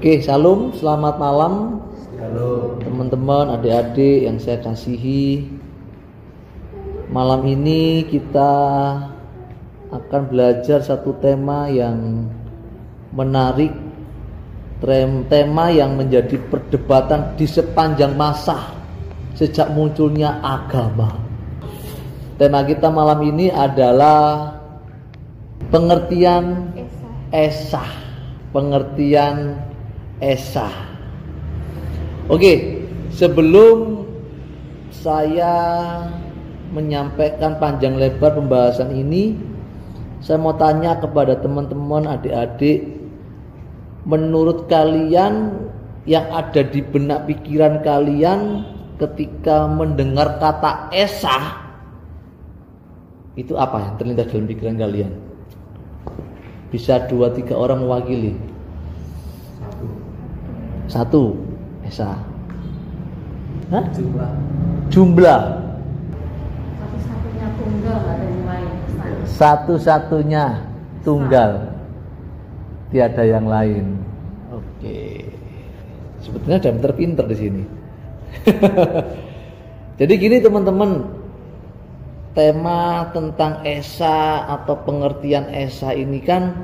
Oke, salam, selamat malam. Halo Teman-teman, adik-adik yang saya kasihi. Malam ini kita akan belajar satu tema yang menarik, tema yang menjadi perdebatan di sepanjang masa sejak munculnya agama. Tema kita malam ini adalah pengertian Esa. Pengertian Esa. Oke, sebelum saya menyampaikan panjang lebar pembahasan ini, saya mau tanya kepada teman-teman, adik-adik, menurut kalian yang ada di benak pikiran kalian ketika mendengar kata Esa, itu apa yang terlintas dalam pikiran kalian? Bisa 2-3 orang mewakili. Satu, Esa. Hah? Jumlah. Satu-satunya tunggal, ada yang lain. Satu-satunya tunggal, tiada yang lain. Oke. Sebetulnya ada yang terpinter di sini. Jadi gini teman-teman, tema tentang Esa atau pengertian Esa ini kan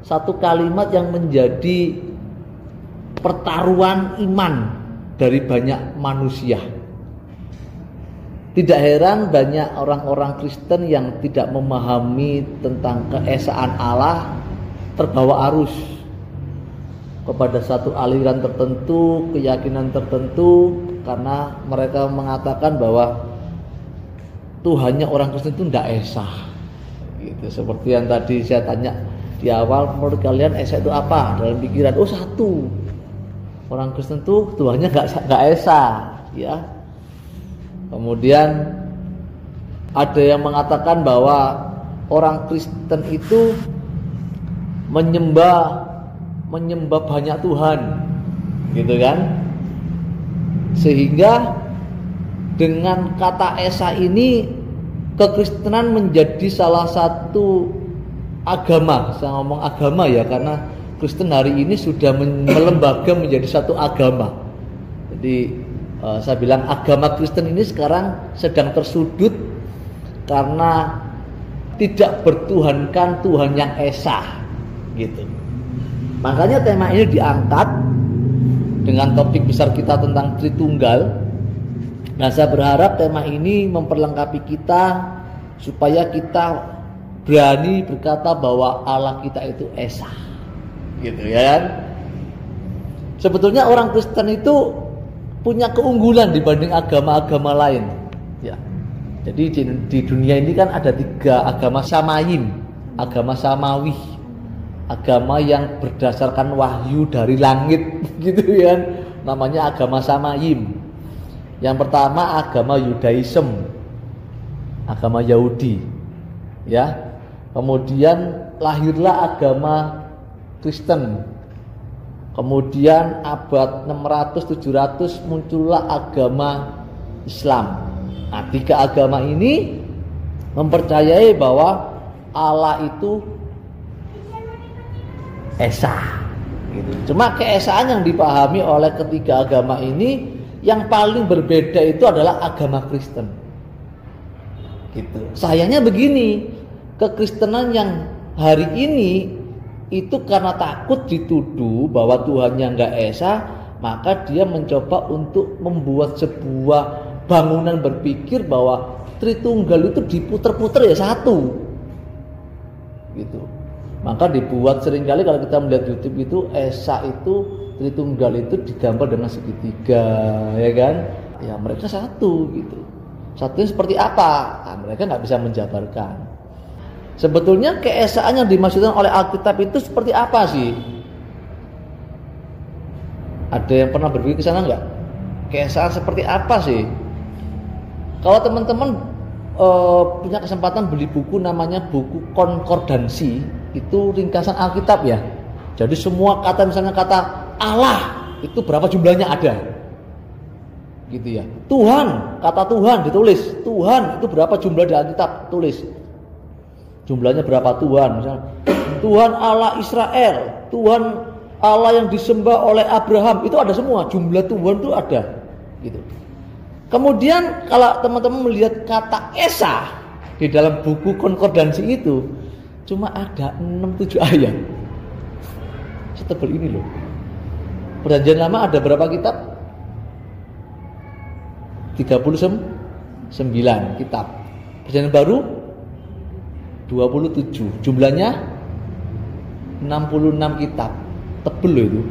satu kalimat yang menjadi pertaruhan iman dari banyak manusia. Tidak heran banyak orang-orang Kristen yang tidak memahami tentang keesaan Allah terbawa arus kepada satu aliran tertentu, keyakinan tertentu, karena mereka mengatakan bahwa Tuhannya orang Kristen itu tidak esa. Gitu. Seperti yang tadi saya tanya di awal, menurut kalian esa itu apa? Dalam pikiran, oh satu. Orang Kristen itu Tuhannya nggak esa, ya. Kemudian ada yang mengatakan bahwa orang Kristen itu menyembah banyak Tuhan, gitu kan? Sehingga dengan kata Esa ini kekristenan menjadi salah satu agama. Saya ngomong agama ya karena Kristen hari ini sudah melembaga menjadi satu agama. Jadi saya bilang agama Kristen ini sekarang sedang tersudut karena tidak bertuhankan Tuhan yang Esa, gitu. Makanya tema ini diangkat dengan topik besar kita tentang Tritunggal. Nah, saya berharap tema ini memperlengkapi kita supaya kita berani berkata bahwa Allah kita itu Esa, gitu ya kan? Sebetulnya orang Kristen itu punya keunggulan dibanding agama-agama lain, ya. Jadi di dunia ini kan ada 3 agama Samayim, agama Samawi, agama yang berdasarkan wahyu dari langit, gitu kan? Namanya agama Samayim. Yang pertama agama Yudaism, agama Yahudi, ya. Kemudian lahirlah agama Kristen. Kemudian abad 600-700 muncullah agama Islam. Nah, 3 agama ini mempercayai bahwa Allah itu Esa, gitu. Cuma keesaan yang dipahami oleh ketiga agama ini, yang paling berbeda itu adalah agama Kristen, gitu. Sayangnya begini, kekristenan yang hari ini itu karena takut dituduh bahwa Tuhannya nggak esa, maka dia mencoba untuk membuat sebuah bangunan berpikir bahwa Tritunggal itu diputer-puter ya satu, gitu. Maka dibuat seringkali kalau kita melihat YouTube itu Esa itu Tritunggal itu digambar dengan segitiga, ya kan? Ya mereka satu, gitu. Satunya seperti apa? Nah, mereka nggak bisa menjabarkan. Sebetulnya keesaan yang dimaksudkan oleh Alkitab itu seperti apa sih? Ada yang pernah berpikir ke sana nggak? Keesaan seperti apa sih? Kalau teman-teman punya kesempatan beli buku namanya buku konkordansi, itu ringkasan Alkitab ya. Jadi semua kata, misalnya kata Allah itu berapa jumlahnya ada, gitu ya. Tuhan, kata Tuhan ditulis, Tuhan itu berapa jumlah di Alkitab, tulis jumlahnya berapa Tuhan. Misalnya Tuhan Allah Israel, Tuhan Allah yang disembah oleh Abraham, itu ada semua, jumlah Tuhan itu ada gitu. Kemudian kalau teman-teman melihat kata Esa di dalam buku konkordansi itu cuma ada 6-7 ayat. Setebal ini loh. Perjanjian Lama ada berapa kitab? 39 kitab. Perjanjian Baru 27. Jumlahnya 66 kitab. Tebel loh itu.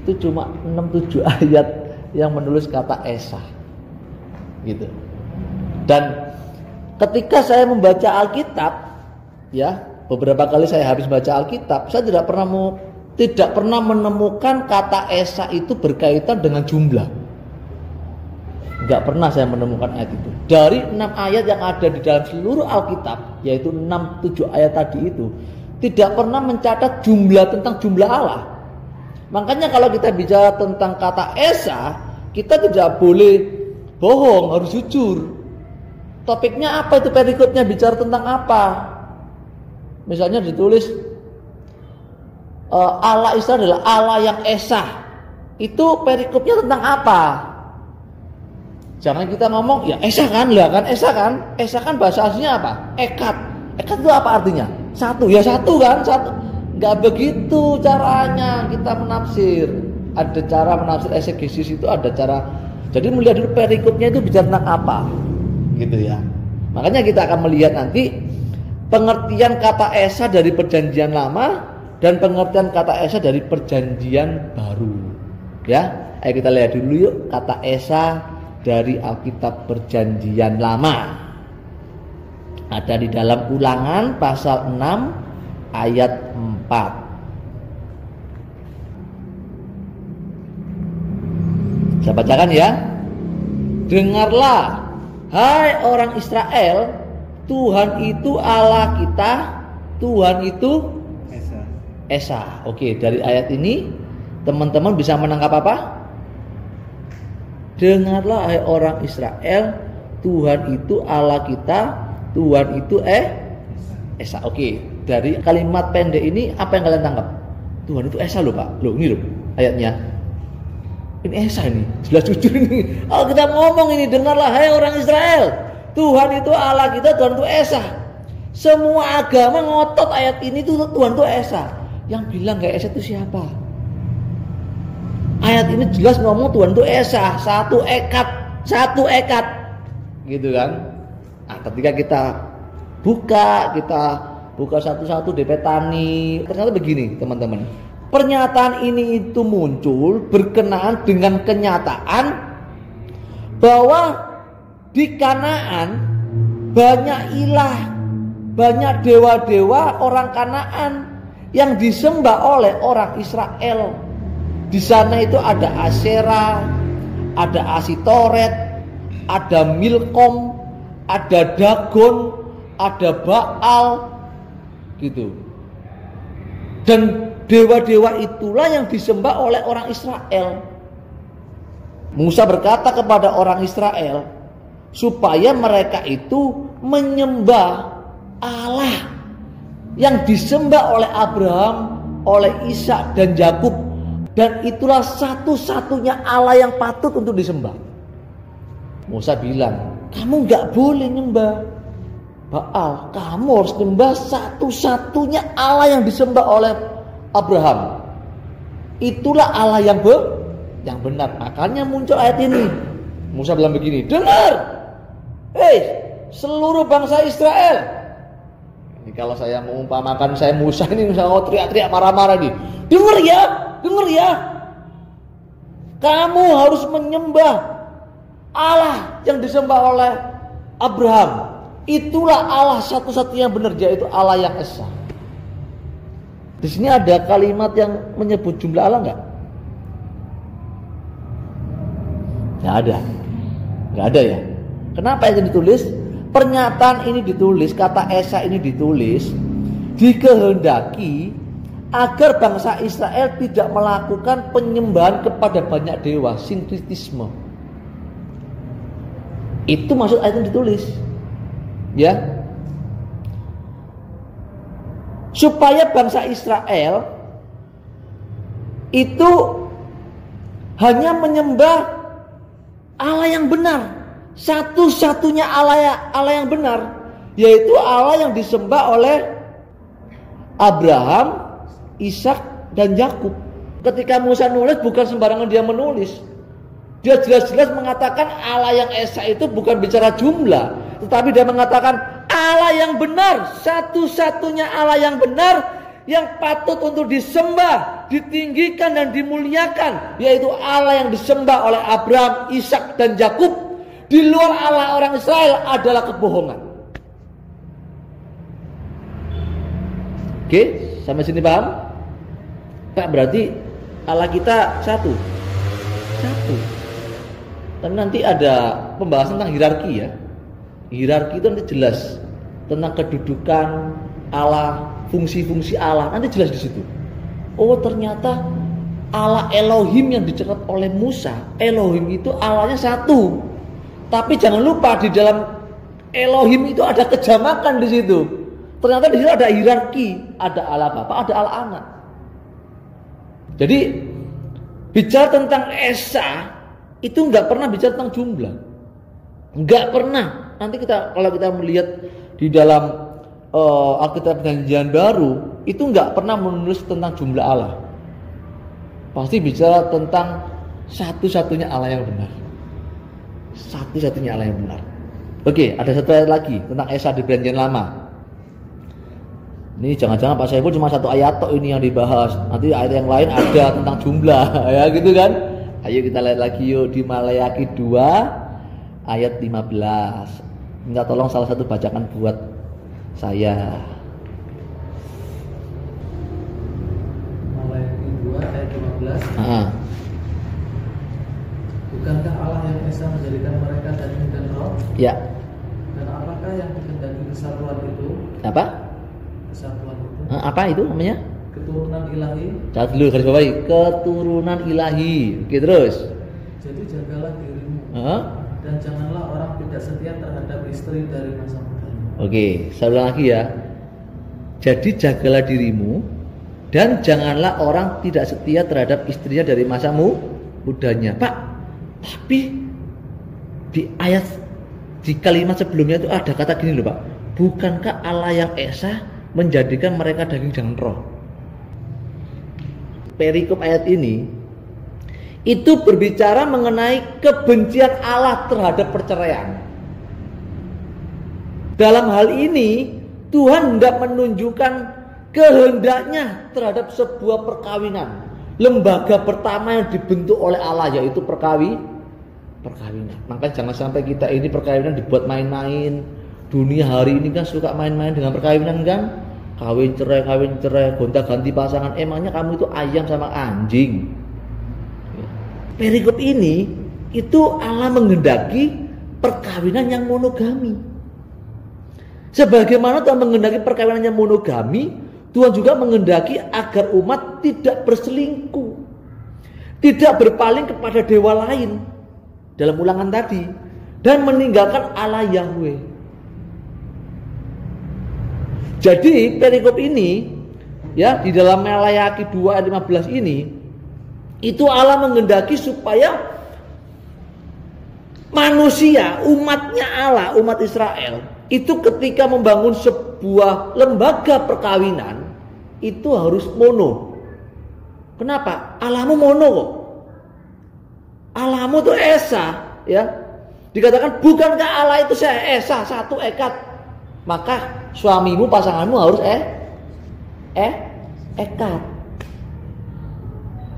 Itu cuma 6-7 ayat yang menulis kata Esa. Gitu. Dan ketika saya membaca Alkitab, ya, beberapa kali saya habis baca Alkitab, saya tidak pernah menemukan kata Esa itu berkaitan dengan jumlah. Enggak pernah saya menemukan ayat itu. Dari 6 ayat yang ada di dalam seluruh Alkitab, yaitu 6-7 ayat tadi itu, tidak pernah mencatat tentang jumlah Allah. Makanya kalau kita bicara tentang kata Esa, kita tidak boleh bohong, harus jujur. Topiknya apa itu, perikopnya bicara tentang apa? Misalnya ditulis Allah Israel adalah Allah yang Esa. Itu perikopnya tentang apa? Jangan kita ngomong ya Esa kan, Esa kan bahasa aslinya apa? Ekat itu apa artinya? Satu, ya satu kan, satu. Enggak begitu caranya kita menafsir. Ada cara menafsir eksegesis itu, ada cara. Jadi melihat dulu perikopnya itu bicara tentang apa, gitu ya. Makanya kita akan melihat nanti pengertian kata Esa dari Perjanjian Lama dan pengertian kata Esa dari Perjanjian Baru. Ya, ayo kita lihat dulu yuk kata Esa dari Alkitab Perjanjian Lama. Ada di dalam Ulangan pasal 6 ayat 4. Saya bacakan ya. Dengarlah, hai orang Israel, Tuhan itu Allah kita, Tuhan itu Esa. Oke, dari ayat ini teman-teman bisa menangkap apa? Dengarlah hai orang Israel, Tuhan itu Allah kita, Tuhan itu Esa. Oke, dari kalimat pendek ini apa yang kalian tangkap? Tuhan itu Esa loh Pak. Loh ini loh ayatnya. Ini Esa ini, jelas jujur ini. Kalau kita ngomong ini, dengarlah hai orang Israel, Tuhan itu Allah kita, Tuhan itu Esa. Semua agama ngotot ayat ini tuh Tuhan itu Esa. Yang bilang gak Esa itu siapa? Ayat ini jelas ngomong Tuhan itu Esa, satu ekat, gitu kan? Nah, ketika kita buka satu-satu di Petani, ternyata begini teman-teman. Pernyataan ini itu muncul berkenaan dengan kenyataan bahwa di Kanaan banyak ilah, banyak dewa-dewa orang Kanaan yang disembah oleh orang Israel. Di sana itu ada Asyera, ada Asitoret, ada Milkom, ada Dagon, ada Baal, gitu. Dan dewa-dewa itulah yang disembah oleh orang Israel. Musa berkata kepada orang Israel supaya mereka itu menyembah Allah yang disembah oleh Abraham, oleh Ishak dan Yakub, dan itulah satu-satunya Allah yang patut untuk disembah. Musa bilang, kamu gak boleh nyembah Baal, kamu harus nyembah satu-satunya Allah yang disembah oleh Abraham. Itulah Allah yang benar. Makanya muncul ayat ini. Musa bilang begini, dengar, seluruh bangsa Israel. Ini kalau saya mengumpamakan saya Musa ini, misalnya teriak-teriak marah-marah nih. Dengar ya. Kamu harus menyembah Allah yang disembah oleh Abraham. Itulah Allah satu-satunya yang benar, yaitu Allah yang Esa. Di sini ada kalimat yang menyebut jumlah Allah enggak? Enggak ada ya. Kenapa itu ditulis? Pernyataan ini ditulis, kata Esa ini ditulis dikehendaki agar bangsa Israel tidak melakukan penyembahan kepada banyak dewa, sinkretisme. Itu maksud ayat yang ditulis. Ya. Supaya bangsa Israel itu hanya menyembah Allah yang benar, satu-satunya Allah yang benar, yaitu Allah yang disembah oleh Abraham, Ishak, dan Yakub. Ketika Musa nulis, bukan sembarangan dia menulis. Dia jelas-jelas mengatakan Allah yang esa itu bukan bicara jumlah, tetapi dia mengatakan Allah yang benar, satu-satunya Allah yang benar, yang patut untuk disembah, ditinggikan dan dimuliakan, yaitu Allah yang disembah oleh Abraham, Ishak, dan Yakub. Di luar Allah orang Israel adalah kebohongan. Oke, sampai sini paham? Kak, berarti Allah kita satu. Dan nanti ada pembahasan tentang hierarki ya. Hierarki itu nanti jelas tentang kedudukan Allah, fungsi-fungsi Allah, nanti jelas di situ. Oh, ternyata Allah Elohim yang dicatat oleh Musa, Elohim itu Allahnya satu. Tapi jangan lupa di dalam Elohim itu ada kejamakan di situ. Ternyata di situ ada hierarki, ada Allah Bapa, ada Allah Anak. Jadi bicara tentang Esa itu nggak pernah bicara tentang jumlah, nggak pernah. Nanti kalau kita melihat di dalam Alkitab Perjanjian Baru itu nggak pernah menulis tentang jumlah Allah. Pasti bicara tentang satu-satunya Allah yang benar, satu-satunya Allah yang benar. Oke, ada satu ayat lagi tentang Esa di Perjanjian Lama. Ini jangan-jangan Pak Saiful cuma satu ayat tok ini yang dibahas. Nanti ayat yang lain ada tentang jumlah, ya gitu kan? Ayo kita lihat lagi yuk di Maleakhi 2 ayat 15. Minta tolong salah satu bacakan buat saya. Maleakhi 2 ayat 15. Bukankah Allah yang esa menjadikan mereka daging dan roh? Ya. Dan apakah yang dikehendaki kesatuan itu? Apa? Kesatuan itu. Apa itu namanya? Keturunan ilahi. Catat dulu garis bawahi, keturunan ilahi. Oke, terus. Jadi jagalah dirimu. Dan janganlah orang tidak setia terhadap istri dari masa mudanya. Oke, saya ulang lagi ya. Jadi jagalah dirimu dan janganlah orang tidak setia terhadap istrinya dari masa mudanya. Pak, tapi di kalimat sebelumnya itu ada kata gini loh Pak. Bukankah Allah yang esa menjadikan mereka daging dan roh? Perikop ayat ini itu berbicara mengenai kebencian Allah terhadap perceraian. Dalam hal ini Tuhan hendak menunjukkan kehendaknya terhadap sebuah perkawinan. Lembaga pertama yang dibentuk oleh Allah yaitu perkawinan. Maka jangan sampai kita ini perkawinan dibuat main-main. Dunia hari ini kan suka main-main dengan perkawinan kan? Kawin cerai, gonta-ganti pasangan. Emangnya kamu itu ayam sama anjing? Perikop ini itu Allah menghendaki perkawinan yang monogami. Sebagaimana Tuhan menghendaki perkawinan yang monogami, Tuhan juga menghendaki agar umat tidak berselingkuh, tidak berpaling kepada dewa lain dalam Ulangan tadi, dan meninggalkan Allah Yahweh. Jadi perikop ini ya di dalam Maleakhi 2 ayat 15 ini itu Allah menghendaki supaya manusia, umatnya Allah, umat Israel itu ketika membangun sebuah lembaga perkawinan itu harus mono. Kenapa? Allahmu mono kok. Allahmu itu esa, ya. Dikatakan bukankah Allah itu esa, satu ekat. Maka suamimu, pasanganmu harus ekat.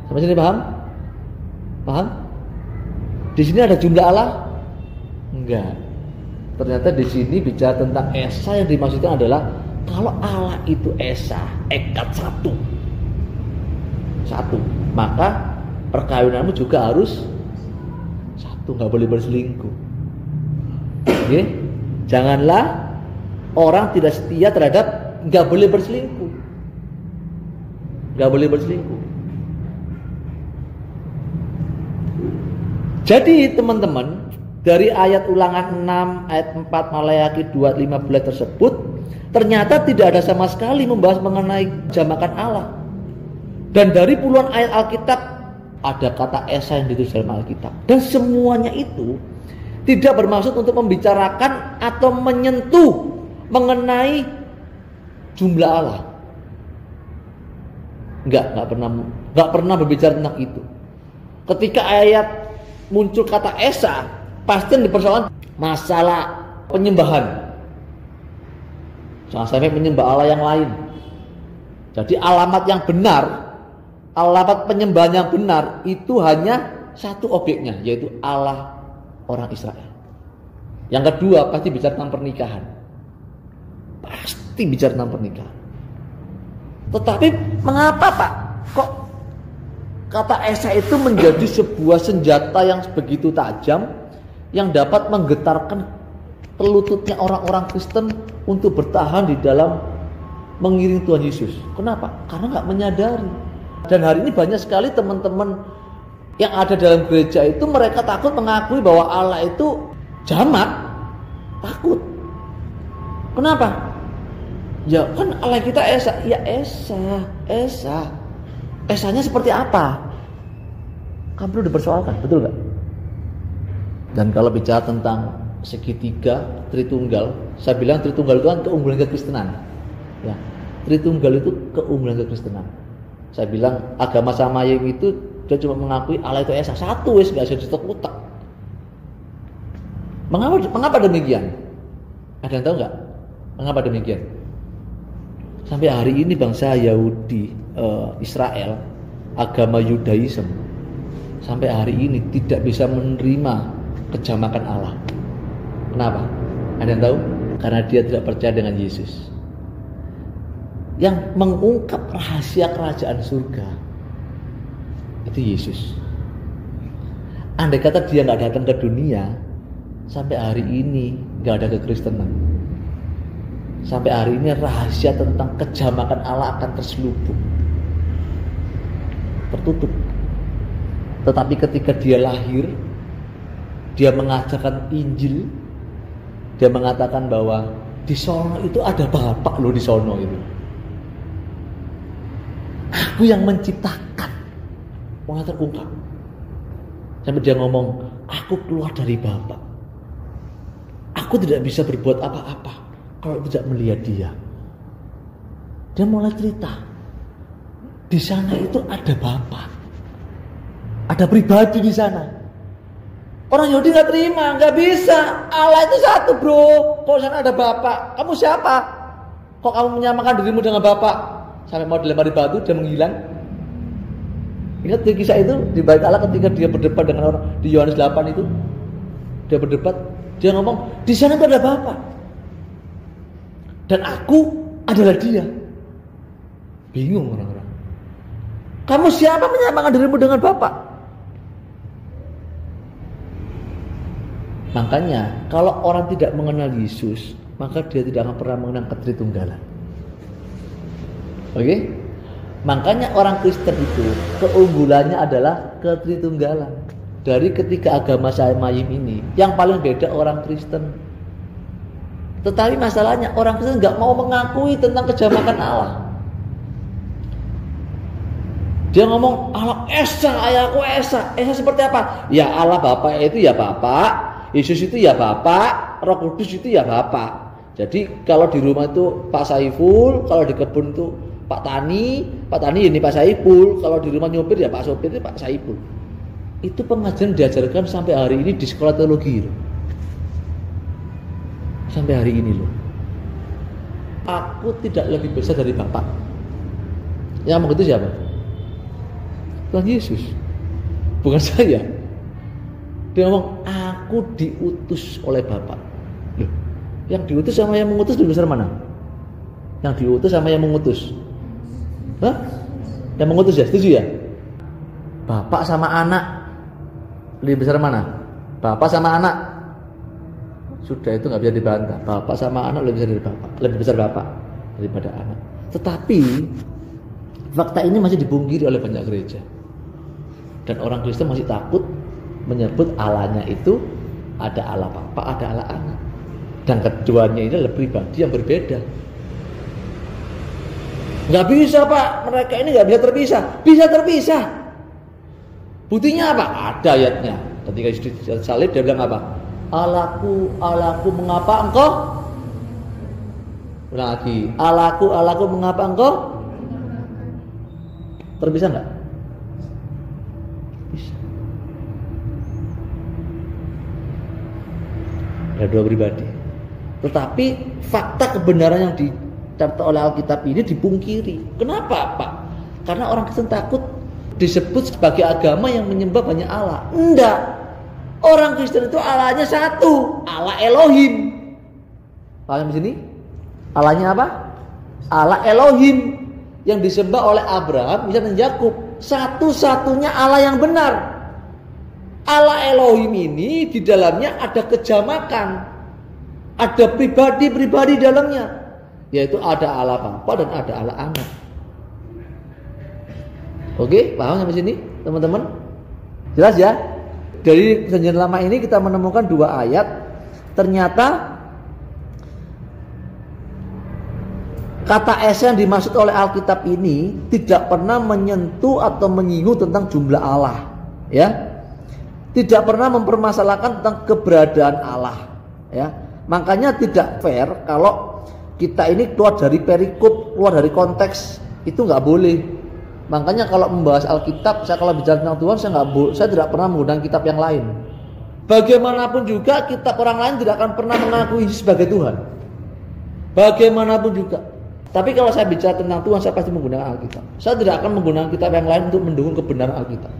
Sampai sini paham? Paham? Di sini ada jumlah Allah? Enggak. Ternyata di sini bicara tentang esa, yang dimaksudkan adalah kalau Allah itu esa, ekat satu, maka perkawinanmu juga harus satu, nggak boleh berselingkuh. Oke? Janganlah orang tidak setia terhadap, nggak boleh berselingkuh, Jadi teman-teman, dari ayat Ulangan 6 ayat 4 Maleakhi 2:15 tersebut ternyata tidak ada sama sekali membahas mengenai jamakan Allah. Dan dari puluhan ayat Alkitab ada kata Esa yang ditulis dalam Alkitab. Dan semuanya itu tidak bermaksud untuk membicarakan atau menyentuh mengenai jumlah Allah. Enggak pernah berbicara tentang itu. Ketika ayat muncul kata Esa, pasti dipersoalkan masalah penyembahan. Jangan sampai menyembah Allah yang lain. Jadi alamat yang benar, alamat penyembahan yang benar itu hanya satu objeknya, yaitu Allah orang Israel. Yang kedua pasti bicara tentang pernikahan. Pasti bicara tentang pernikahan. Tetapi mengapa Pak? Kok kata Esa itu menjadi sebuah senjata yang begitu tajam yang dapat menggetarkan lututnya orang-orang Kristen untuk bertahan di dalam mengiring Tuhan Yesus. Kenapa? Karena nggak menyadari. Dan hari ini banyak sekali teman-teman yang ada dalam gereja itu mereka takut mengakui bahwa Allah itu jamak. Takut. Kenapa? Ya kan Allah kita Esa. Ya Esa. Esanya seperti apa? Kan perlu dipersoalkan, betul nggak? Dan kalau bicara tentang segitiga, Tritunggal, saya bilang Tritunggal itu kan keunggulan kekristenan. Ya, Tritunggal itu keunggulan kekristenan. Saya bilang agama Samayim itu dia cuma mengakui Allah itu Esa, satu wis nggak bisa ditek-utek. Mengapa demikian? Ada yang tahu nggak? Mengapa demikian? Sampai hari ini bangsa Yahudi, Israel, agama Yudaism, sampai hari ini tidak bisa menerima kejamakan Allah. Kenapa? Ada yang tahu? Karena dia tidak percaya dengan Yesus. Yang mengungkap rahasia kerajaan surga itu Yesus. Andai kata dia nggak datang ke dunia, sampai hari ini nggak ada kekristenan. Sampai hari ini rahasia tentang kejamakan Allah akan terselubung, tertutup. Tetapi ketika dia lahir, dia mengajarkan Injil. Dia mengatakan bahwa di sono itu ada Bapak loh, di sono itu. Aku yang menciptakan. Mengatur ungkap. Sampai dia ngomong, aku keluar dari Bapak. Aku tidak bisa berbuat apa-apa kalau tidak melihat dia. Dia mulai cerita. Di sana itu ada Bapak. Ada pribadi di sana. Orang Yahudi nggak terima, nggak bisa. Allah itu satu bro. Kalau sana ada Bapak, kamu siapa? Kok kamu menyamakan dirimu dengan Bapak? Sampai mau dilempar di batu, dia menghilang. Ingat di kisah itu di bait Allah ketika dia berdebat dengan orang di Yohanes 8 itu, dia berdebat, dia ngomong di sana itu ada Bapak dan aku adalah Dia. Bingung orang-orang. Kamu siapa menyamakan dirimu dengan Bapak? Makanya kalau orang tidak mengenal Yesus, maka dia tidak akan pernah mengenal ketritunggalan. Oke? Makanya orang Kristen itu keunggulannya adalah ketritunggalan. Dari ketiga agama Samayim ini, yang paling beda orang Kristen. Tetapi masalahnya orang Kristen nggak mau mengakui tentang kejamakan Allah. Dia ngomong Allah Esa, ayahku Esa. Esa seperti apa? Ya Allah Bapa itu ya Bapak. Yesus itu ya Bapak, Roh Kudus itu ya Bapak. Jadi kalau di rumah itu Pak Saiful, kalau di kebun itu Pak Tani ini Pak Saiful, kalau di rumah nyopir ya Pak Sopir itu Pak Saiful. Itu pengajaran diajarkan sampai hari ini di sekolah teologi loh. Sampai hari ini loh. Aku tidak lebih besar dari Bapak. Yang ngomong itu siapa? Tuhan Yesus. Bukan saya. Dia ngomong, aku diutus oleh Bapak. Loh, yang diutus sama yang mengutus lebih besar mana? Yang diutus sama yang mengutus? Hah? Yang mengutus ya, setuju ya? Bapak sama anak lebih besar mana? Bapak sama anak. Sudah itu nggak bisa dibantah. Bapak sama anak lebih besar dari Bapak, lebih besar Bapak daripada anak. Tetapi fakta ini masih dipungkiri oleh banyak gereja. Dan orang Kristen masih takut menyebut Allahnya itu ada Allah Bapa, ada Allah Anak. Dan keduanya ini adalah pribadi yang berbeda. Nggak bisa Pak, mereka ini nggak bisa terpisah. Bisa terpisah. Buktinya apa? Ada ayatnya. Ketika Yesus salib dia bilang apa? Allahku, mengapa engkau? Ulang lagi. Allahku, mengapa engkau? Terpisah nggak? Bisa. Ada dua pribadi. Tetapi fakta kebenaran yang dicatat oleh Alkitab ini dipungkiri. Kenapa Pak? Karena orang Kristen takut disebut sebagai agama yang menyembah banyak Allah. Enggak. Orang Kristen itu Allahnya satu, Allah Elohim. Paham di sini? Allahnya apa? Allah Elohim yang disembah oleh Abraham, Ishak dan Yakub. Satu-satunya Allah yang benar. Allah Elohim ini di dalamnya ada kejamakan. Ada pribadi-pribadi dalamnya. Yaitu ada Allah Bapa dan ada Allah Anak. Oke, paham sampai sini teman-teman? Jelas ya? Dari Perjanjian Lama ini kita menemukan dua ayat. Ternyata kata esa yang dimaksud oleh Alkitab ini tidak pernah menyentuh atau menyinggung tentang jumlah Allah, ya. Tidak pernah mempermasalahkan tentang keberadaan Allah, ya. Makanya tidak fair kalau kita ini keluar dari perikop, keluar dari konteks, itu nggak boleh. Makanya kalau membahas Alkitab, saya kalau bicara tentang Tuhan, saya tidak pernah menggunakan kitab yang lain. Bagaimanapun juga kitab orang lain tidak akan pernah mengakui sebagai Tuhan. Bagaimanapun juga. Tapi kalau saya bicara tentang Tuhan, saya pasti menggunakan Alkitab. Saya tidak akan menggunakan kitab yang lain untuk mendukung kebenaran Alkitab.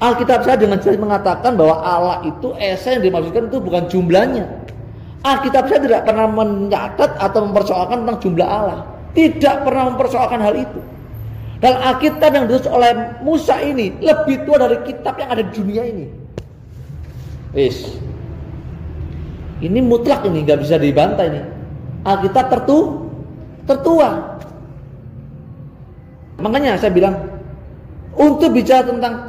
Alkitab saya dengan jelas mengatakan bahwa Allah itu esa yang dimaksudkan itu bukan jumlahnya. Alkitab saya tidak pernah mencatat atau mempersoalkan tentang jumlah Allah. Tidak pernah mempersoalkan hal itu. Dan Alkitab yang ditulis oleh Musa ini lebih tua dari kitab yang ada di dunia ini. Ini mutlak, ini nggak bisa dibantah ini. Alkitab tertua. Makanya saya bilang untuk bicara tentang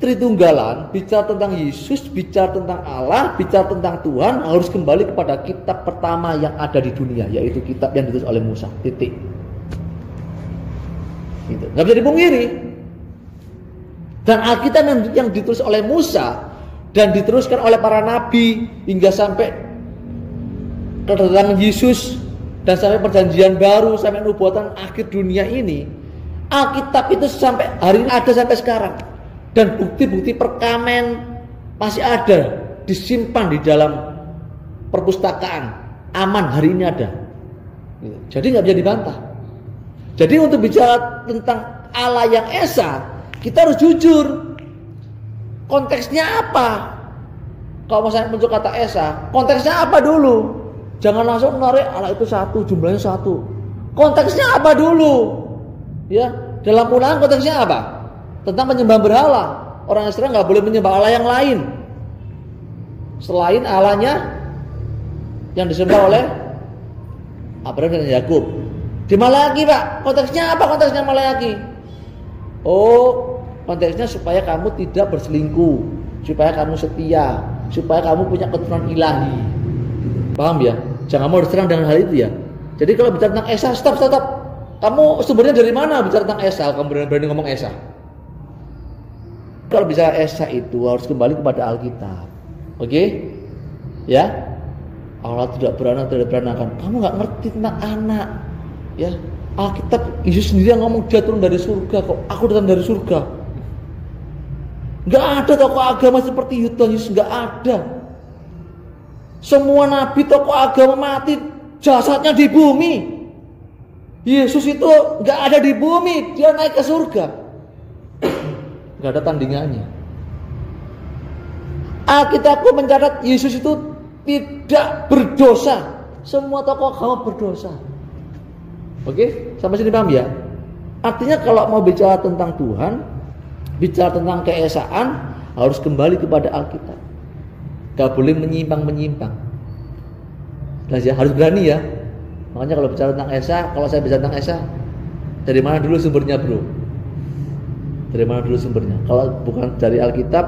Tritunggalan, bicara tentang Yesus, bicara tentang Allah, bicara tentang Tuhan, harus kembali kepada kitab pertama yang ada di dunia, yaitu kitab yang ditulis oleh Musa. Titik. Gitu. Nggak bisa dipungkiri. Dan Alkitab yang ditulis oleh Musa dan diteruskan oleh para nabi hingga sampai kedatangan Yesus dan sampai perjanjian baru, sampai nubuatan akhir dunia ini, Alkitab itu sampai hari ini ada sampai sekarang. Dan bukti-bukti perkamen masih ada, disimpan di dalam perpustakaan, aman, hari ini ada. Jadi nggak bisa dibantah. Jadi untuk bicara tentang Allah yang esa, kita harus jujur. Konteksnya apa? Kalau misalnya muncul kata esa, konteksnya apa dulu? Jangan langsung menarik Allah itu satu, jumlahnya satu. Konteksnya apa dulu? Ya, dalam Ulangan konteksnya apa? Tentang penyembahan berhala. Orang Israel nggak boleh menyembah Allah yang lain selain Allahnya yang disembah oleh Abraham dan Yakub. Di Malaki Pak, konteksnya apa? Konteksnya Malaki? Oh, konteksnya supaya kamu tidak berselingkuh, supaya kamu setia, supaya kamu punya keturunan ilahi. Paham ya? Jangan mau diserang dengan hal itu ya. Jadi kalau bicara tentang Esa, stop. Kamu sumbernya dari mana bicara tentang Esa? Kamu berani ngomong Esa? Kalau bicara Esa itu harus kembali kepada Alkitab. Oke? Ya? Allah tidak beranak, tidak beranakan. Kamu nggak ngerti tentang anak. Ya, Alkitab Yesus sendiri yang ngomong dia turun dari surga kok. Aku datang dari surga. Nggak ada tokoh agama seperti Tuhan Yesus, nggak ada. Semua nabi tokoh agama mati jasadnya di bumi. Yesus itu nggak ada di bumi, dia naik ke surga. Nggak ada tandingannya. Alkitab mencatat Yesus itu tidak berdosa. Semua tokoh agama berdosa. Oke, sampai sini paham ya? Artinya kalau mau bicara tentang Tuhan, bicara tentang keesaan, harus kembali kepada Alkitab. Gak boleh menyimpang. Nah, ya, harus berani ya. Makanya kalau bicara tentang Esa, kalau saya bicara tentang Esa, dari mana dulu sumbernya bro? Dari mana dulu sumbernya? Kalau bukan dari Alkitab,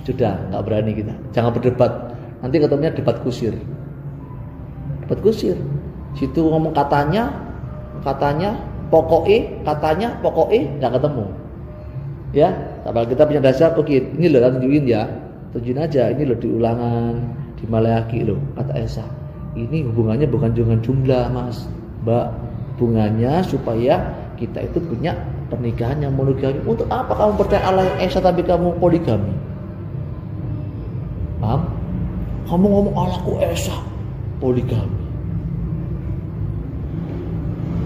sudah gak berani kita. Jangan berdebat. Nanti ketemunya debat kusir. Debat kusir. Situ ngomong katanya, pokoknya, katanya, pokoknya nggak ketemu. Ya, kalau kita punya dasar, oke, ini loh tunjukin ya, tunjukin aja, ini loh di Ulangan, di Maleakhi loh kata Esa. Ini hubungannya bukan dengan jumlah, Mas, Mbak, hubungannya supaya kita itu punya pernikahan yang monogami. Untuk apa kamu percaya Allah yang Esa tapi kamu poligami? Paham? Kamu ngomong Allahku Esa, poligami.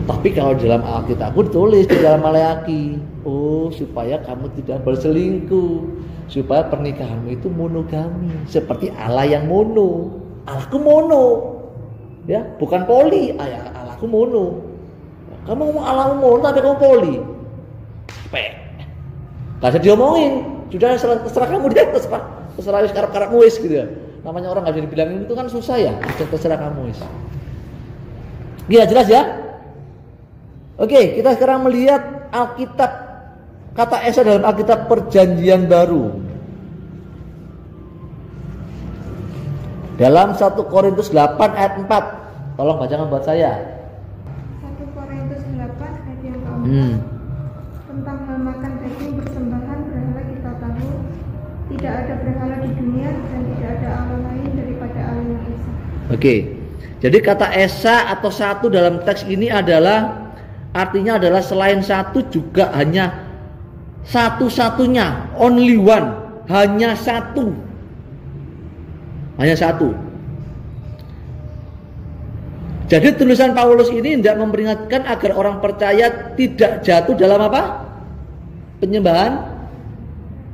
Tapi kalau dalam Alkitab ditulis di dalam Maleakhi, oh supaya kamu tidak berselingkuh, supaya pernikahanmu itu monogami, seperti Allah yang mono. Allahku mono, ya bukan poli. Allahku mono. Kamu ngomong Allahmu mono tapi kamu poli, gak usah diomongin. Sudah terserah kamu dia, terserah karep-karepmu wis gitu ya. Namanya orang gak bisa dibilangin itu kan susah ya. Terserah kamu wis. Iya jelas ya. Oke, kita sekarang melihat Alkitab, kata Esa dalam Alkitab Perjanjian Baru. Dalam 1 Korintus 8 ayat 4. Tolong bacakan buat saya. 1 Korintus 8 ayat yang ke-4. Tentang hal makan daging persembahan berhala kita tahu, tidak ada berhala di dunia dan tidak ada Allah lain daripada Allah yang Esa. Oke. Jadi kata Esa atau satu dalam teks ini adalah artinya adalah selain satu juga hanya satu-satunya, only one, hanya satu. Hanya satu. Jadi tulisan Paulus ini tidak memperingatkan agar orang percaya tidak jatuh dalam apa? Penyembahan.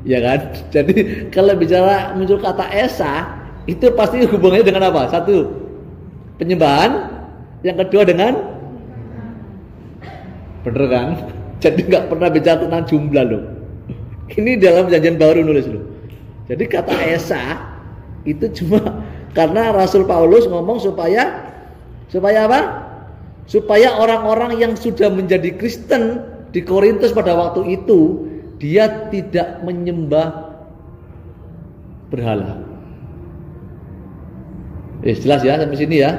Ya kan? Jadi kalau bicara muncul kata Esa, itu pasti hubungannya dengan apa? Satu, penyembahan. Yang kedua dengan, bener kan? Jadi nggak pernah bicara tentang jumlah loh. Ini dalam Perjanjian Baru nulis loh. Jadi kata Esa itu cuma karena Rasul Paulus ngomong supaya apa? Supaya orang-orang yang sudah menjadi Kristen di Korintus pada waktu itu dia tidak menyembah berhala. Jelas ya sampai sini ya.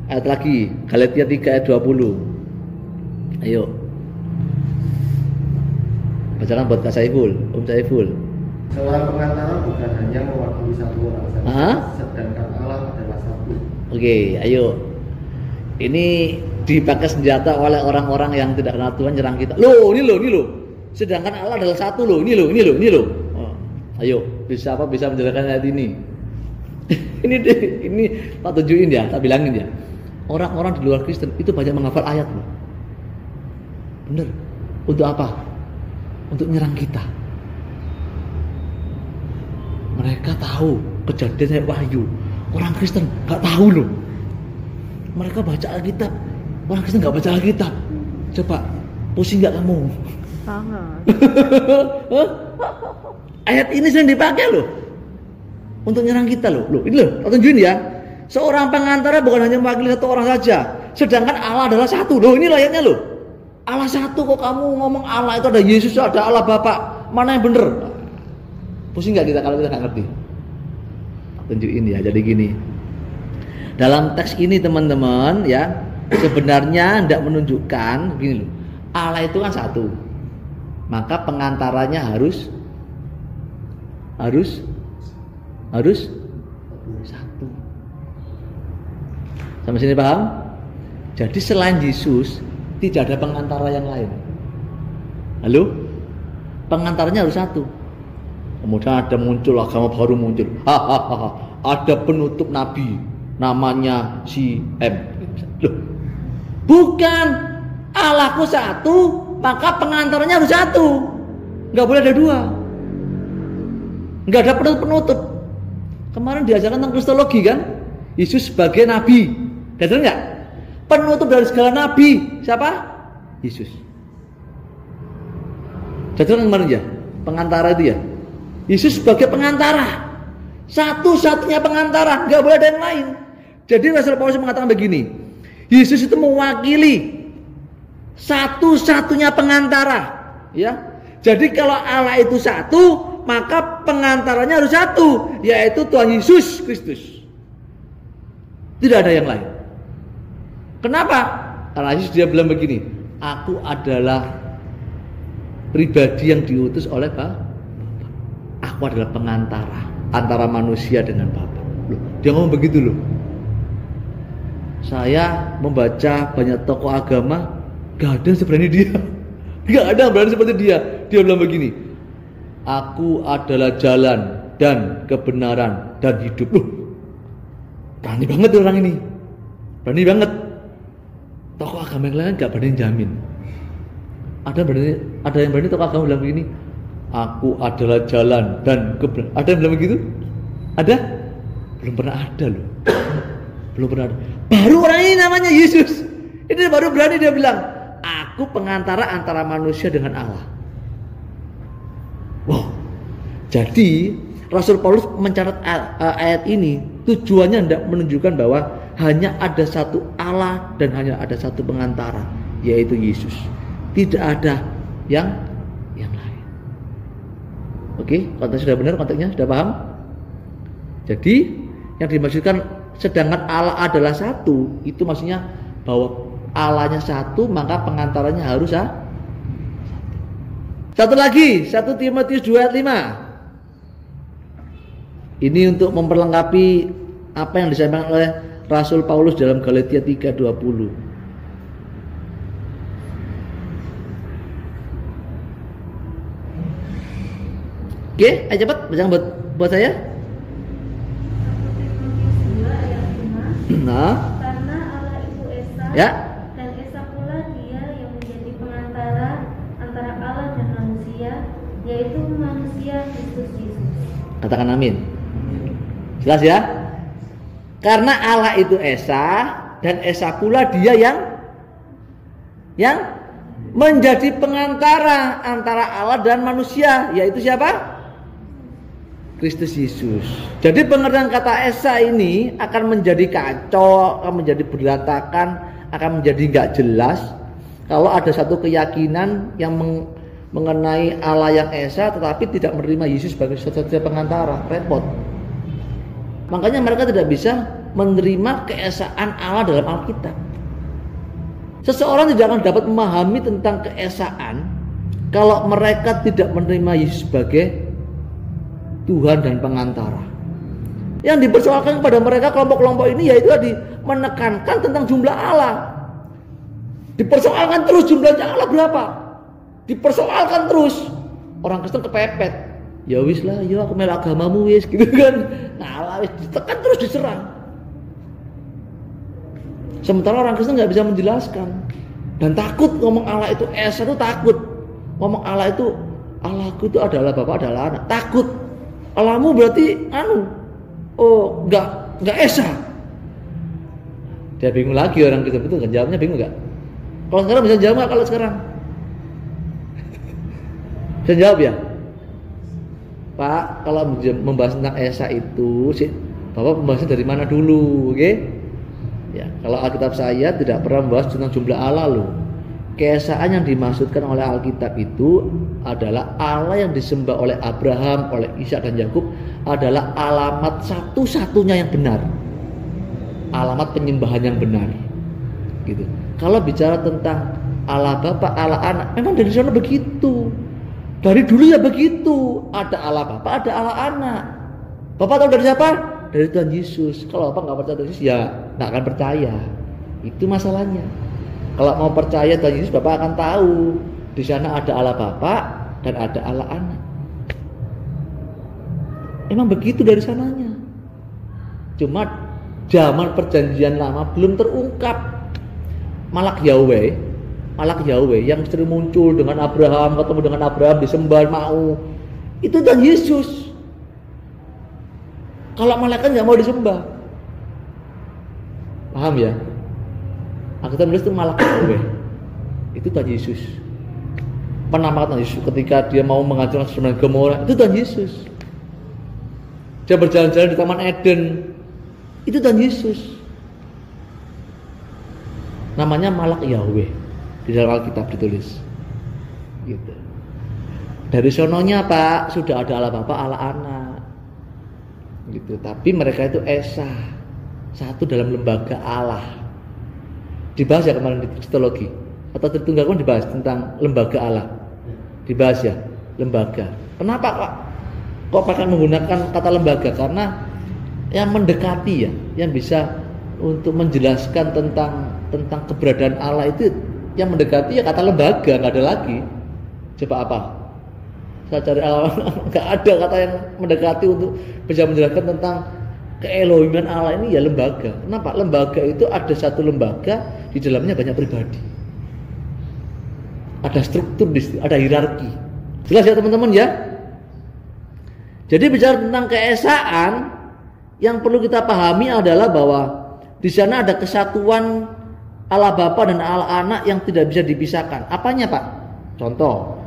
Ayat lagi Galatia 3 ayat 20. Ayo bacakan buat Kak Saiful, Om Saiful. Seorang pengantara bukan hanya mewakili satu orang saja, sedangkan Allah adalah satu. Oke, ayo. Ini dipakai senjata oleh orang-orang yang tidak kenal Tuhan nyerang kita. Loh, ini loh. Sedangkan Allah adalah satu loh. Ini loh. Oh, ayo, bisa menjelaskan ayat ini? ini tak tunjukin ya, tak bilangin ya. Orang-orang di luar Kristen itu banyak menghafal ayat loh. Bener. Untuk apa? Untuk nyerang kita. Mereka tahu kejadian Wahyu. Orang Kristen gak tahu loh. Mereka baca Alkitab. Orang Kristen gak baca Alkitab. Coba, pusing gak kamu? Sangat. Ayat ini sering dipakai loh. Untuk nyerang kita loh. Ini loh, tak tunjukin ya. Seorang pengantara bukan hanya mewakili satu orang saja. Sedangkan Allah adalah satu. Loh, ini ayatnya loh. Allah satu, kok kamu ngomong Allah itu ada Yesus, ada Allah Bapa. Mana yang bener? Pusing gak kita kalau kita gak ngerti? Tunjukin ya, jadi gini. Dalam teks ini teman-teman ya, sebenarnya tidak menunjukkan gini loh. Allah itu kan satu. Maka pengantaranya harus satu. Sampai sini paham? Jadi selain Yesus tidak ada pengantara yang lain. Halo? Pengantaranya harus satu. Kemudian ada muncul agama baru muncul. Ada penutup nabi namanya si M. Loh. Bukan. Allahku satu, maka pengantaranya harus satu. Enggak boleh ada dua. Enggak ada penutup. Kemarin diajarkan tentang kristologi kan? Yesus sebagai nabi. Betul enggak? Penutup dari segala nabi siapa? Yesus. Jadi kemarin ya, pengantara itu ya. Yesus sebagai pengantara, satu-satunya pengantara, nggak boleh ada yang lain. Jadi Rasul Paulus mengatakan begini, Yesus itu mewakili satu-satunya pengantara, ya. Jadi kalau Allah itu satu, maka pengantaranya harus satu, yaitu Tuhan Yesus Kristus. Tidak ada yang lain. Kenapa? Karena Yesus dia bilang begini, aku adalah pribadi yang diutus oleh Bapak. Aku adalah pengantara antara manusia dengan Bapak. Loh, dia ngomong begitu loh. Saya membaca banyak tokoh agama, gak ada seperti dia. Gak ada yang berani seperti dia. Dia bilang begini, aku adalah jalan dan kebenaran dan hidup. Loh, berani banget orang ini. Berani banget. Tokoh agama yang lain gak berani jamin. Ada yang berani tokoh agama bilang begini, aku adalah jalan dan kebenaran. Ada yang bilang begitu? Ada? Belum pernah ada loh. Belum pernah ada. Baru orang ini namanya Yesus. Ini baru berani dia bilang, aku pengantara antara manusia dengan Allah. Wow. Jadi Rasul Paulus mencatat ayat ini tujuannya hendak menunjukkan bahwa hanya ada satu Allah dan hanya ada satu pengantara, yaitu Yesus. Tidak ada yang lain. Oke, konteks sudah benar, konteksnya sudah paham? Jadi yang dimaksudkan sedangkan Allah adalah satu, itu maksudnya bahwa Allahnya satu, maka pengantaranya harus satu. Satu lagi, 1 Timotius 2 ayat 5. Ini untuk memperlengkapi apa yang disampaikan oleh Rasul Paulus dalam Galatia 3:20. Oke, ayo cepat baca buat saya. Nah, Karena Allah itu Esa, ya. dan Esa pula Dia yang menjadi pengantara antara Allah dan manusia, yaitu manusia Kristus Yesus. Katakan amin. Jelas ya? Karena Allah itu Esa dan Esa pula Dia yang menjadi pengantara antara Allah dan manusia, yaitu siapa? Kristus Yesus. Jadi pengertian kata Esa ini akan menjadi kacau, akan menjadi berantakan, akan menjadi nggak jelas kalau ada satu keyakinan yang mengenai Allah yang Esa tetapi tidak menerima Yesus sebagai satu-satunya pengantara. Repot. Makanya mereka tidak bisa menerima keesaan Allah dalam Alkitab. Seseorang tidak akan dapat memahami tentang keesaan kalau mereka tidak menerima Yesus sebagai Tuhan dan pengantara. Yang dipersoalkan kepada mereka kelompok-kelompok ini yaitu tadi menekankan tentang jumlah Allah. Dipersoalkan terus jumlahnya Allah berapa. Dipersoalkan terus. Orang Kristen kepepet. Ya wis lah, ya aku melu agamamu wis gitu kan. Nah, Allah wis ditekan terus diserang. Sementara orang Kristen nggak bisa menjelaskan dan takut ngomong Allah itu Esa itu takut. Ngomong Allah itu Allahku itu adalah Bapa adalah Anak. Takut. Allahmu berarti enggak Esa. Dia bingung lagi orang Kristen itu kan jawabnya bingung enggak? Kalau sekarang bisa jawab enggak kalau sekarang? Bisa jawab ya? Pak, kalau membahas tentang Esa itu Bapak membahasnya dari mana dulu, oke? Ya, kalau Alkitab saya tidak pernah membahas tentang jumlah Allah loh. Keesaan yang dimaksudkan oleh Alkitab itu adalah Allah yang disembah oleh Abraham, oleh Ishak dan Yakub adalah alamat satu-satunya yang benar. Alamat penyembahan yang benar. Gitu. Kalau bicara tentang Allah Bapa, Allah Anak, memang dari sana begitu. Dari dulu ya begitu. Ada Allah Bapa, ada Allah Anak. Bapak tahu dari siapa? Dari Tuhan Yesus. Kalau Bapak nggak percaya Tuhan Yesus, ya nggak akan percaya. Itu masalahnya. Kalau mau percaya Tuhan Yesus, Bapak akan tahu di sana ada Allah Bapa dan ada Allah Anak. Emang begitu dari sananya. Cuma zaman perjanjian lama belum terungkap. Malak Yahweh yang sering muncul dengan Abraham, ketemu dengan Abraham disembah mau. Itu Tuhan Yesus. Kalau malaikat nggak mau disembah, paham ya? Kita menulis itu Malak Yahweh. Itu Tuhan Yesus. Penampakan Tuhan Yesus ketika dia mau menghancurkan Sodom dan Gomora, itu Tuhan Yesus. Dia berjalan-jalan di Taman Eden, itu Tuhan Yesus. Namanya Malak Yahweh di dalam Alkitab ditulis. Gitu. Dari sononya Pak sudah ada Allah Bapa, Allah Anak. Gitu. Tapi mereka itu Esa, satu dalam lembaga Allah. Dibahas ya kemarin di Kristologi. atau Tritunggal kan dibahas tentang lembaga Allah. Dibahas ya, lembaga. Kenapa kok pakai menggunakan kata lembaga? Karena yang mendekati ya, yang bisa untuk menjelaskan tentang keberadaan Allah itu yang mendekati ya kata lembaga, nggak ada lagi. Coba apa? Saya cari nggak ada kata yang mendekati untuk bisa menjelaskan tentang keelohiman Allah ini ya lembaga. Kenapa? Lembaga itu ada satu lembaga, di dalamnya banyak pribadi. Ada struktur, ada hierarki. Jelas ya teman-teman ya? Jadi bicara tentang keesaan, yang perlu kita pahami adalah bahwa di sana ada kesatuan Allah Bapa dan Allah Anak yang tidak bisa dipisahkan. Apanya Pak? Contoh,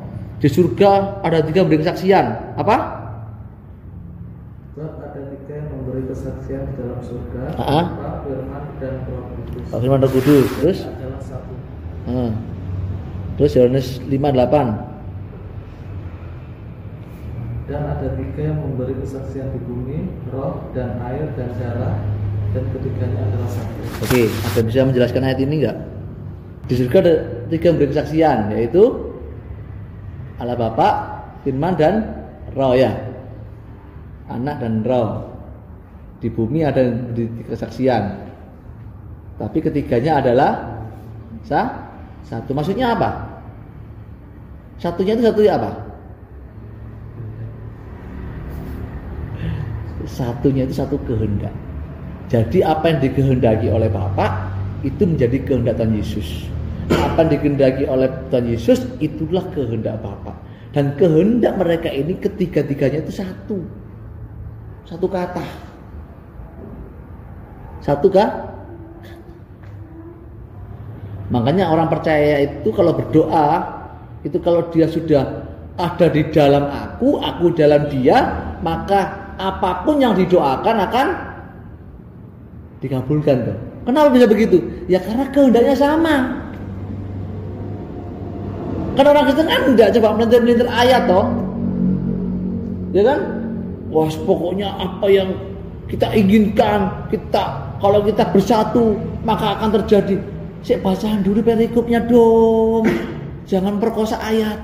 di surga ada 3 memberi kesaksian. Apa? Ada 3 yang memberi kesaksian di dalam surga. Pak, Firman dan Roh Kudus. Pak Firman Roh Kudus. Terus? Adalah satu. Terus Yohanes 5:8. Dan ada 3 yang memberi kesaksian di bumi, roh dan air dan darah, dan ketiganya adalah satu. Oke, ada bisa menjelaskan ayat ini enggak? Di surga ada 3 memberi kesaksian, yaitu Allah Bapa, Firman dan Roh ya. Anak dan Roh. Di bumi ada yang memberi kesaksian. Tapi ketiganya adalah satu. Maksudnya apa? Satunya itu satu apa? Satunya itu satu kehendak. Jadi apa yang dikehendaki oleh Bapa itu menjadi kehendak Tuhan Yesus. Apa yang dikehendaki oleh Tuhan Yesus itulah kehendak Bapa. Dan kehendak mereka ini ketiga-tiganya itu satu. Satu kata. Satu kah? Makanya orang percaya itu kalau berdoa, itu kalau dia sudah ada di dalam aku dalam dia, maka apapun yang didoakan akan dikabulkan tuh. Kenapa bisa begitu? Ya karena kehendaknya sama. Kan orang Kristen kan enggak coba melintir-melintir ayat toh. Ya kan? Wah, pokoknya apa yang kita inginkan, kalau kita bersatu maka akan terjadi. Sik bacaan dulu perikopnya dong. Jangan perkosa ayat.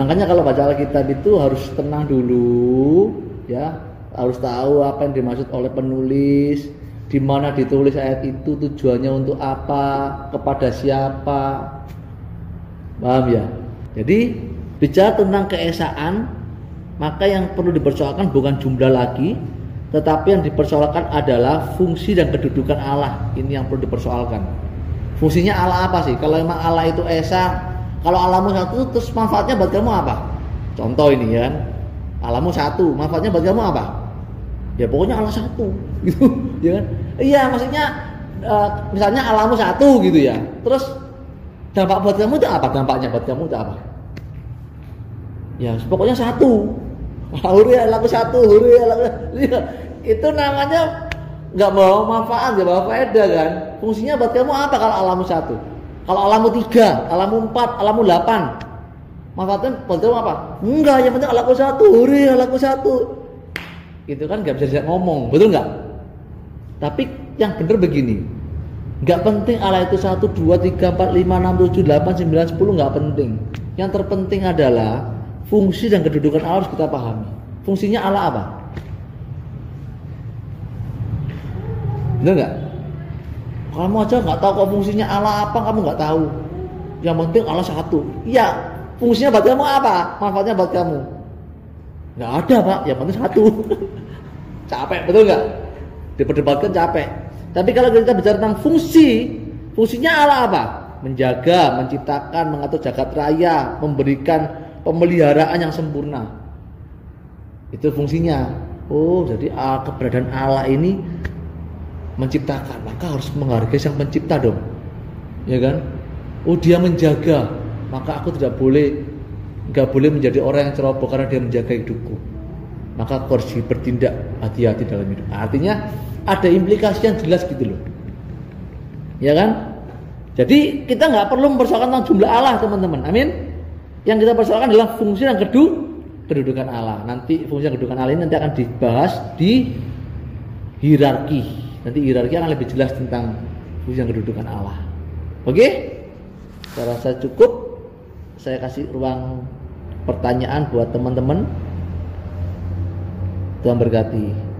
Makanya kalau baca Alkitab itu harus tenang dulu, ya, harus tahu apa yang dimaksud oleh penulis, di mana ditulis ayat itu, tujuannya untuk apa, kepada siapa, paham ya? Jadi bicara tentang keesaan, maka yang perlu dipersoalkan bukan jumlah lagi, tetapi yang dipersoalkan adalah fungsi dan kedudukan Allah. Ini yang perlu dipersoalkan. Fungsinya Allah apa sih? Kalau memang Allah itu esa, kalau Allahmu satu, terus manfaatnya buat kamu apa? Contoh ini ya kan, Allahmu satu, manfaatnya buat kamu apa? Ya pokoknya Allah satu, gitu, ya kan? Iya, maksudnya misalnya Allahmu satu, gitu ya. Terus dampak buat kamu itu apa? Dampaknya buat kamu itu apa? Ya pokoknya satu. Allahku satu, ya. Itu namanya nggak bawa manfaat, nggak bawa faedah kan? Fungsinya buat kamu apa kalau Allahmu satu? Kalau Allahmu 3, Allahmu 4, Allahmu 8, manfaatnya buat kamu apa? Enggak, yang penting Allahku satu. Itu kan nggak bisa ngomong, betul nggak? Tapi yang benar begini, nggak penting Allah itu 1, 2, 3, 4, 5, 6, 7, 8, 9, 10 nggak penting. Yang terpenting adalah fungsi dan kedudukan Allah harus kita pahami. Fungsinya Allah apa? Benar nggak? Kamu aja nggak tahu kok fungsinya Allah apa, kamu nggak tahu. Yang penting Allah satu. Iya, fungsinya buat kamu apa? Manfaatnya buat kamu? Nggak ada Pak, yang penting satu. Capek, betul nggak? Diperdebatkan capek. Tapi kalau kita bicara tentang fungsinya Allah apa? Menjaga, menciptakan, mengatur jagat raya, memberikan pemeliharaan yang sempurna. Itu fungsinya. Oh, jadi keberadaan Allah ini menciptakan, maka harus menghargai sang pencipta dong, ya kan? Oh, dia menjaga, maka aku nggak boleh menjadi orang yang ceroboh karena dia menjaga hidupku. Maka aku harus bertindak hati-hati dalam hidup. Artinya ada implikasi yang jelas gitu loh, ya kan? Jadi kita nggak perlu mempersoalkan tentang jumlah Allah, teman-teman. Amin. Yang kita persoalkan adalah fungsi dan kedudukan Allah. Nanti fungsi dan kedudukan Allah ini nanti akan dibahas di hierarki. Nanti hierarki akan lebih jelas tentang yang kedudukan Allah. Oke? Saya rasa cukup. Saya kasih ruang pertanyaan buat teman-teman. Tuhan berkati.